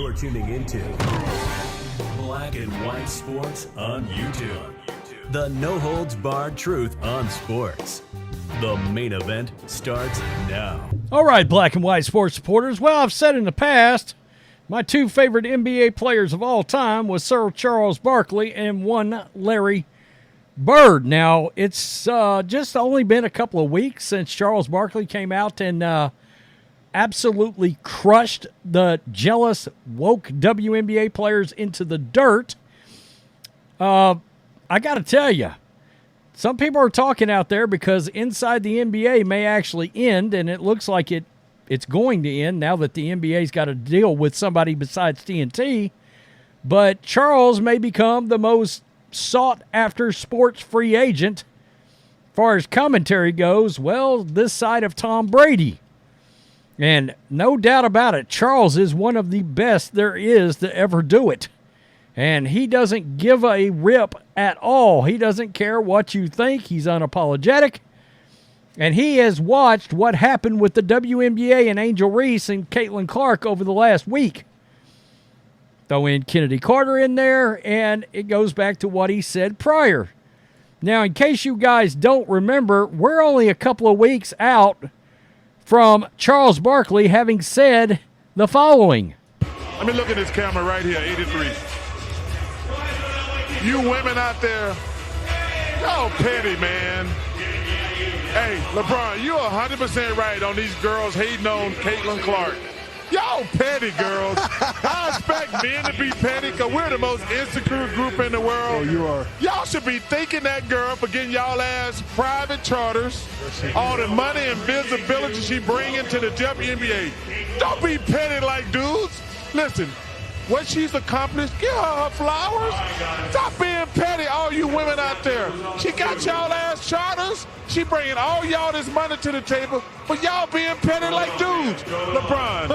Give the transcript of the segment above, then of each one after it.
You're tuning into Black and White Sports on YouTube. The no-holds-barred truth on sports. The main event starts now. All right, Black and White Sports supporters. Well, I've said in the past, my two favorite NBA players of all time was Sir Charles Barkley and one Larry Bird. Now, it's just only been a couple of weeks since Charles Barkley came out and absolutely crushed the jealous, woke WNBA players into the dirt. I got to tell you, some people are talking out there because inside the NBA may actually end, and it looks like it's going to end now that the NBA's got to deal with somebody besides TNT. But Charles may become the most sought-after sports free agent as far as commentary goes, well, this side of Tom Brady. And no doubt about it, Charles is one of the best there is to ever do it. And he doesn't give a rip at all. He doesn't care what you think. He's unapologetic. And he has watched what happened with the WNBA and Angel Reese and Caitlin Clark over the last week. Throw in Kennedy Carter in there, and it goes back to what he said prior. Now, in case you guys don't remember, we're only a couple of weeks out from Charles Barkley having said the following. Let me look at this camera right here, 83. You women out there, y'all petty, man. Hey, LeBron, you're 100% right on these girls hating on Caitlin Clark. Y'all petty, girls. I expect men to be petty because we're the most insecure group in the world. Oh, you are. Y'all should be thanking that girl for getting y'all ass private charters, all the money and visibility she bringing to the WNBA. Don't be petty like dudes. Listen, what she's accomplished, give her flowers. Stop being petty, all you women out there. She got y'all ass charters. She bringing all y'all this money to the table, but y'all being petty like dudes. LeBron,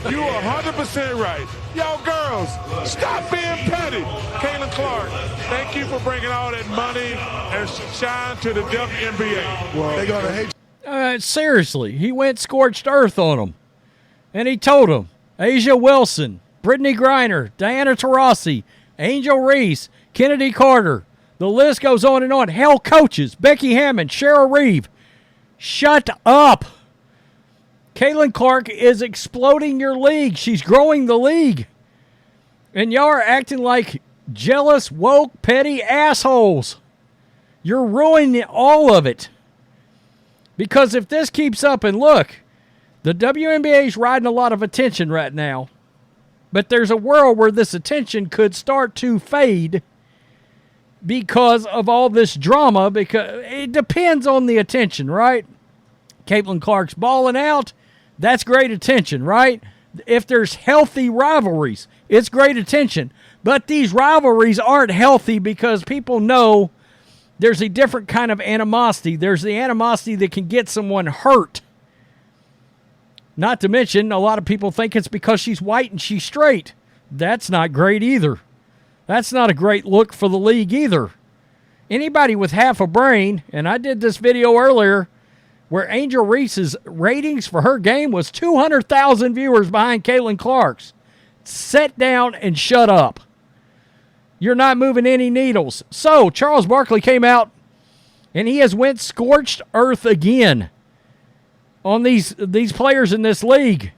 you are 100% right. Y'all girls, stop being petty. Caitlin Clark, thank you for bringing all that money and shine to the WNBA. Well, they're going to hate. Seriously, he went scorched earth on them. And he told them, Asia Wilson, Brittany Griner, Diana Taurasi, Angel Reese, Kennedy Carter. The list goes on and on. Hell, coaches, Becky Hammond, Cheryl Reeve. Shut up. Caitlin Clark is exploding your league. She's growing the league. And y'all are acting like jealous, woke, petty assholes. You're ruining all of it. Because if this keeps up, and look, the WNBA is riding a lot of attention right now. But there's a world where this attention could start to fade because of all this drama, because it depends on the attention, right? Caitlin Clark's balling out, that's great attention, right? If there's healthy rivalries, it's great attention. But these rivalries aren't healthy because people know there's a different kind of animosity. There's the animosity that can get someone hurt. Not to mention, a lot of people think it's because she's white and she's straight. That's not great either. That's not a great look for the league either. Anybody with half a brain, and I did this video earlier, where Angel Reese's ratings for her game was 200,000 viewers behind Caitlin Clark's. Sit down and shut up. You're not moving any needles. So, Charles Barkley came out, and he has went scorched earth again on these players in this league,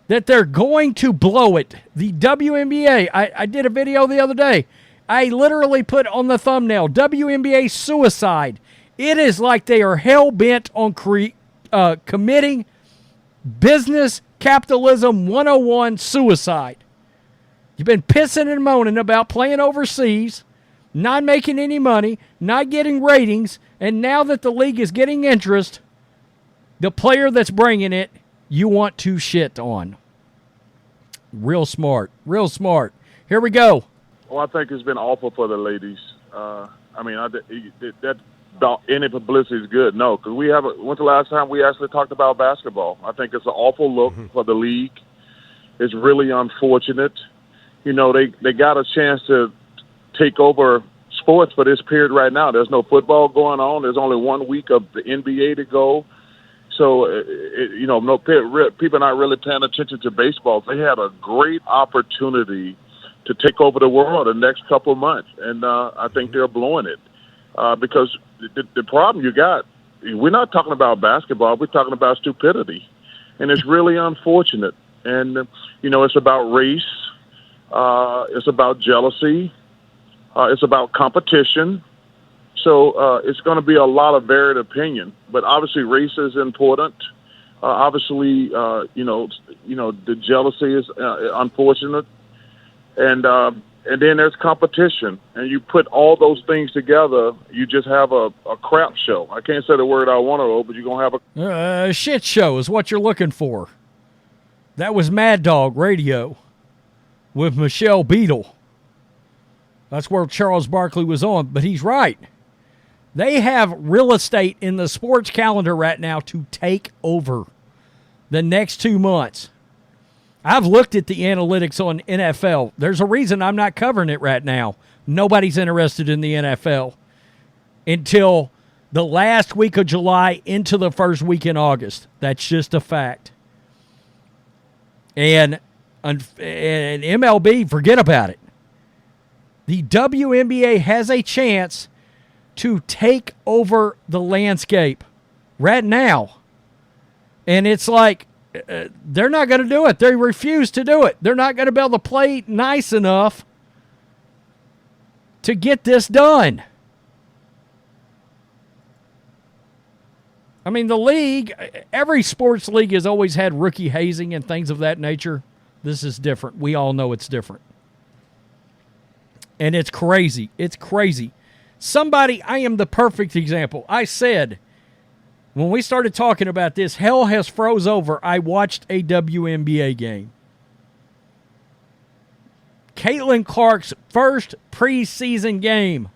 that they're going to blow it. The WNBA, I did a video the other day. I literally put on the thumbnail, WNBA suicide. It is like they are hell-bent on committing business capitalism 101 suicide. You've been pissing and moaning about playing overseas, not making any money, not getting ratings, and now that the league is getting interest, the player that's bringing it, you want to shit on. Real smart. Real smart. Here we go. Well, I think it's been awful for the ladies. That any publicity is good. No, because when's the last time we actually talked about basketball? I think it's an awful look for the league. It's really unfortunate. You know, they got a chance to take over sports for this period right now. There's no football going on. There's only 1 week of the NBA to go. So, people are not really paying attention to baseball. They had a great opportunity to take over the world the next couple of months, and I think they're blowing it because the problem you got, we're not talking about basketball, we're talking about stupidity, and it's really unfortunate. And, it's about race, it's about jealousy, it's about competition. So it's going to be a lot of varied opinion, but obviously race is important. Obviously, the jealousy is unfortunate, and then there's competition, and you put all those things together, you just have a crap show. I can't say the word I want to, but you're going to have a shit show is what you're looking for. That was Mad Dog Radio with Michelle Beadle. That's where Charles Barkley was on, but he's right. They have real estate in the sports calendar right now to take over the next 2 months. I've looked at the analytics on NFL. There's a reason I'm not covering it right now. Nobody's interested in the NFL until the last week of July into the first week in August. That's just a fact. And MLB, forget about it. The WNBA has a chance to take over the landscape right now. And it's like, they're not going to do it. They refuse to do it. They're not going to be able to play nice enough to get this done. I mean, the league, every sports league has always had rookie hazing and things of that nature. This is different. We all know it's different. And it's crazy. It's crazy. I am the perfect example. I said, when we started talking about this, hell has froze over. I watched a WNBA game. Caitlin Clark's first preseason game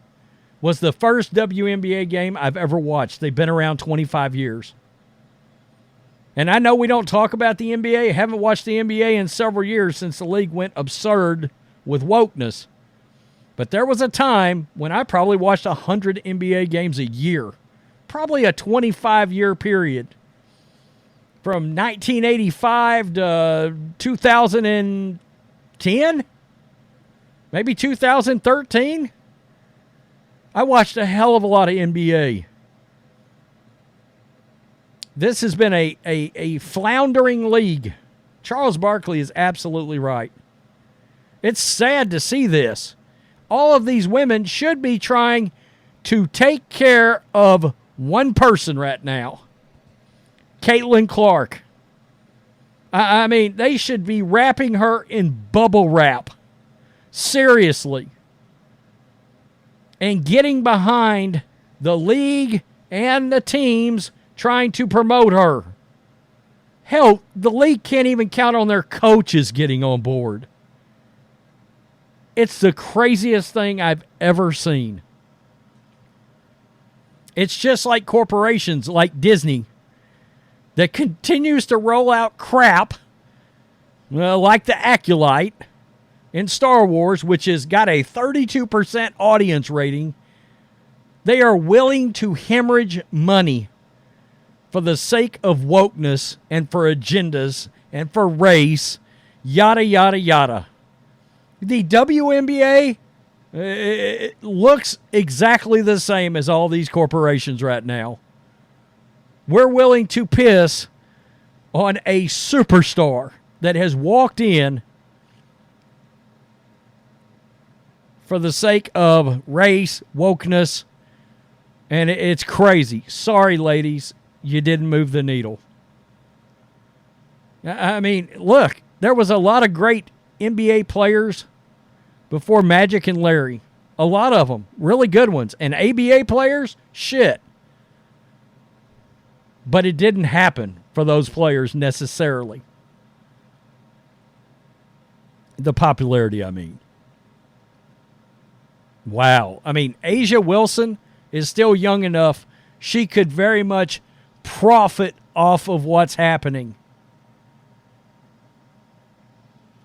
was the first WNBA game I've ever watched. They've been around 25 years. And I know we don't talk about the NBA. I haven't watched the NBA in several years since the league went absurd with wokeness. But there was a time when I probably watched 100 NBA games a year. Probably a 25-year period. From 1985 to 2010? Maybe 2013? I watched a hell of a lot of NBA. This has been a floundering league. Charles Barkley is absolutely right. It's sad to see this. All of these women should be trying to take care of one person right now. Caitlin Clark. I mean, they should be wrapping her in bubble wrap. Seriously. And getting behind the league and the teams trying to promote her. Hell, the league can't even count on their coaches getting on board. It's the craziest thing I've ever seen. It's just like corporations like Disney that continues to roll out crap, like the Acolyte in Star Wars, which has got a 32% audience rating. They are willing to hemorrhage money for the sake of wokeness and for agendas and for race, yada, yada, yada. The WNBA it looks exactly the same as all these corporations right now. We're willing to piss on a superstar that has walked in for the sake of race, wokeness, and it's crazy. Sorry, ladies, you didn't move the needle. I mean, look, there was a lot of great NBA players before Magic and Larry. A lot of them. Really good ones. And ABA players? Shit. But it didn't happen for those players necessarily. The popularity, I mean. Wow. I mean, Asia Wilson is still young enough. She could very much profit off of what's happening.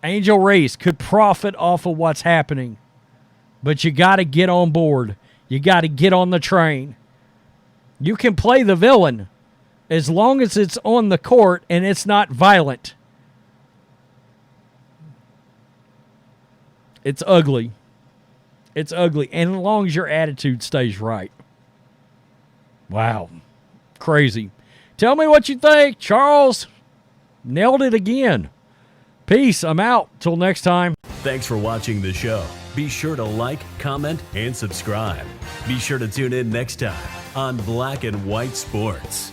Angel Reese could profit off of what's happening. But you got to get on board. You got to get on the train. You can play the villain, as long as it's on the court and it's not violent. It's ugly. It's ugly. And as long as your attitude stays right. Wow. Crazy. Tell me what you think. Charles nailed it again. Peace. I'm out. Till next time. Thanks for watching the show. Be sure to like, comment, and subscribe. Be sure to tune in next time on Black and White Sports.